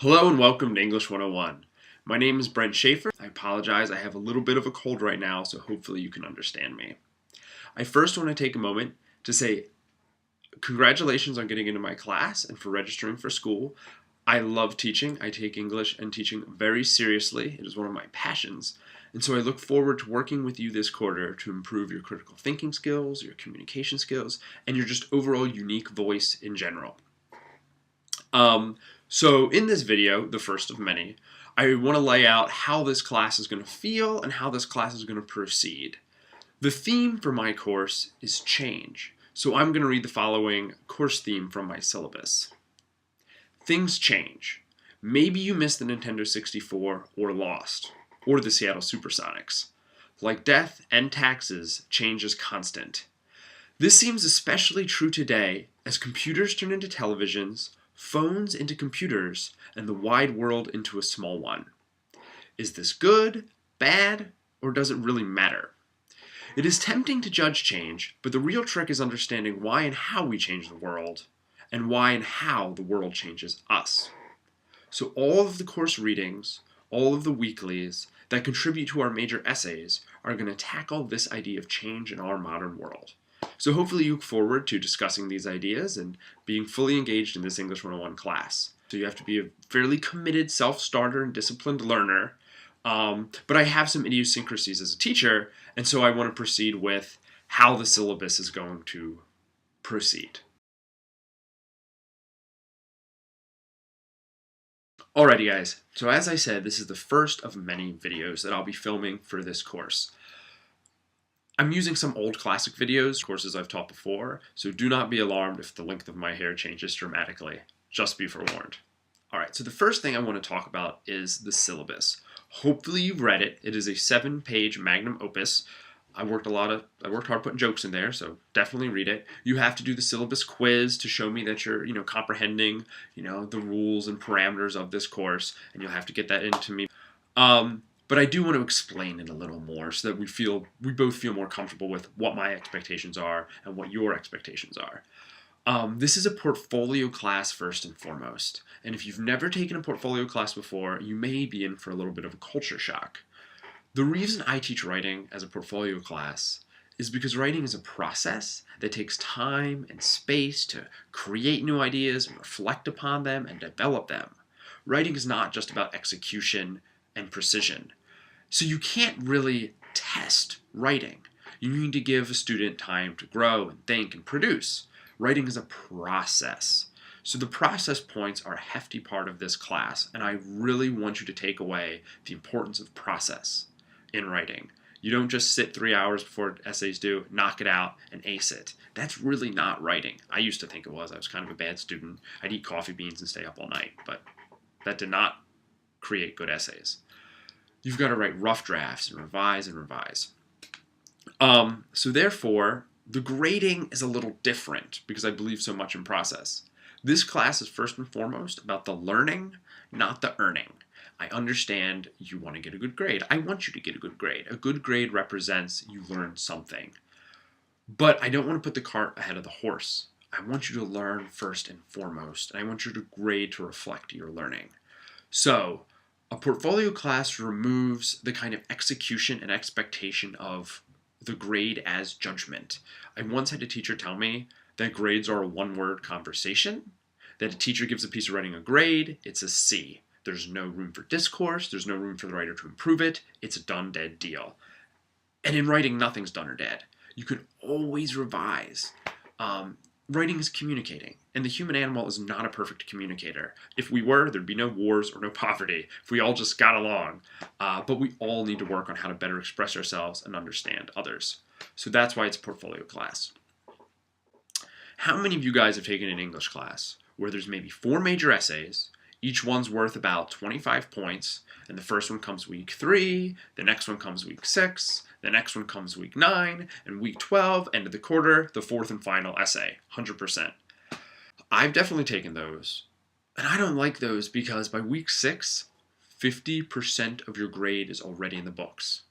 Hello and welcome to English 101. My name is Brent Schaefer. I apologize, I have a little bit of a cold right now, so hopefully you can understand me. I first want to take a moment to say congratulations on getting into my class and for registering for school. I love teaching. I take English and teaching very seriously. It is one of my passions. And so I look forward to working with you this quarter to improve your critical thinking skills, your communication skills, and your just overall unique voice in general. So in this video, the first of many, I want to lay out how this class is going to feel and how this class is going to proceed. The theme for my course is change, so I'm going to read the following course theme from my syllabus. Things change. Maybe you missed the Nintendo 64 or Lost, or the Seattle Supersonics. Like death and taxes, change is constant. This seems especially true today as computers turn into televisions, phones into computers, and the wide world into a small one. Is this good, bad, or does it really matter? It is tempting to judge change, but the real trick is understanding why and how we change the world, and why and how the world changes us. So all of the course readings, all of the weeklies that contribute to our major essays are going to tackle this idea of change in our modern world. So hopefully you look forward to discussing these ideas and being fully engaged in this English 101 class. So you have to be a fairly committed self-starter and disciplined learner. But I have some idiosyncrasies as a teacher, and so I want to proceed with how the syllabus is going to proceed. Alrighty guys, so as I said, this is the first of many videos that I'll be filming for this course. I'm using some old classic videos, courses I've taught before, so do not be alarmed if the length of my hair changes dramatically. Just be forewarned. Alright, so the first thing I want to talk about is the syllabus. Hopefully you've read it. It is a 7-page magnum opus. I worked hard putting jokes in there, so definitely read it. You have to do the syllabus quiz to show me that you're, comprehending, the rules and parameters of this course, and you'll have to get that into me. But I do want to explain it a little more so that we both feel more comfortable with what my expectations are and what your expectations are. This is a portfolio class first and foremost. And if you've never taken a portfolio class before, you may be in for a little bit of a culture shock. The reason I teach writing as a portfolio class is because writing is a process that takes time and space to create new ideas and reflect upon them and develop them. Writing is not just about execution and precision. So you can't really test writing. You need to give a student time to grow and think and produce. Writing is a process. So the process points are a hefty part of this class, and I really want you to take away the importance of process in writing. You don't just sit 3 hours before essays due, knock it out, and ace it. That's really not writing. I used to think it was. I was kind of a bad student. I'd eat coffee beans and stay up all night, but that did not create good essays. You've got to write rough drafts and revise and revise. So therefore, the grading is a little different because I believe so much in process. This class is first and foremost about the learning, not the earning. I understand you want to get a good grade. I want you to get a good grade. A good grade represents you learned something. But I don't want to put the cart ahead of the horse. I want you to learn first and foremost, and I want you to grade to reflect your learning. So, a portfolio class removes the kind of execution and expectation of the grade as judgment. I once had a teacher tell me that grades are a one-word conversation, that a teacher gives a piece of writing a grade, it's a C. There's no room for discourse, there's no room for the writer to improve it, it's a done dead deal. And in writing, nothing's done or dead. You can always revise. Writing is communicating, and the human animal is not a perfect communicator. If we were, there'd be no wars or no poverty, if we all just got along. But we all need to work on how to better express ourselves and understand others. So that's why it's a portfolio class. How many of you guys have taken an English class where there's maybe 4 major essays, each one's worth about 25 points, and the first one comes week 3, the next one comes week 6, the next one comes week 9, and week 12, end of the quarter, the 4th and final essay, 100%. I've definitely taken those, and I don't like those because by week 6, 50% of your grade is already in the books.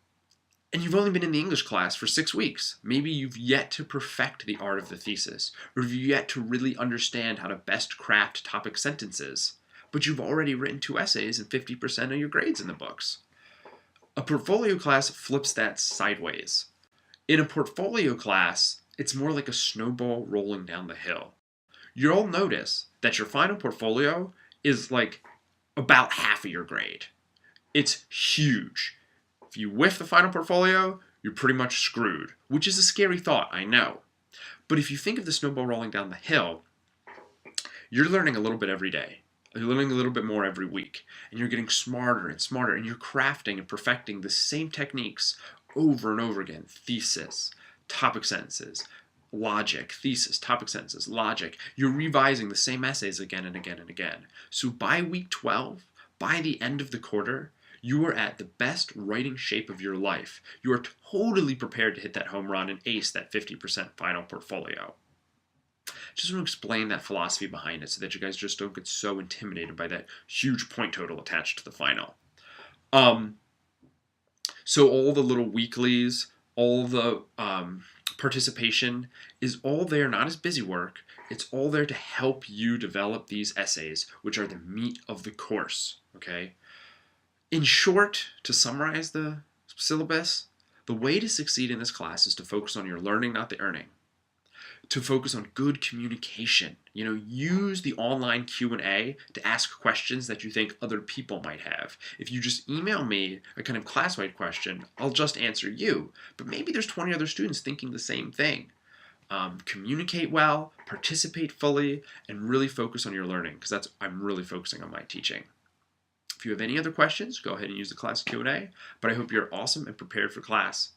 And you've only been in the English class for 6 weeks. Maybe you've yet to perfect the art of the thesis, or you've yet to really understand how to best craft topic sentences. but you've already written 2 essays and 50% of your grades in the books. A portfolio class flips that sideways. In a portfolio class, it's more like a snowball rolling down the hill. You'll notice that your final portfolio is like about half of your grade. It's huge. If you whiff the final portfolio, you're pretty much screwed, which is a scary thought, I know. But if you think of the snowball rolling down the hill, you're learning a little bit every day. You're learning a little bit more every week, and you're getting smarter and smarter, and you're crafting and perfecting the same techniques over and over again. Thesis, topic sentences, logic, thesis, topic sentences, logic. You're revising the same essays again and again and again. So by week 12, by the end of the quarter, you are at the best writing shape of your life. You are totally prepared to hit that home run and ace that 50% final portfolio. Just want to explain that philosophy behind it so that you guys just don't get so intimidated by that huge point total attached to the final. So all the little weeklies, all the participation is all there, not as busy work. It's all there to help you develop these essays, which are the meat of the course, okay? In short, to summarize the syllabus, the way to succeed in this class is to focus on your learning, not the earning. To focus on good communication. Use the online Q&A to ask questions that you think other people might have. If you just email me a kind of class-wide question, I'll just answer you. But maybe there's 20 other students thinking the same thing. Communicate well, participate fully, and really focus on your learning, because I'm really focusing on my teaching. If you have any other questions, go ahead and use the class Q&A, but I hope you're awesome and prepared for class.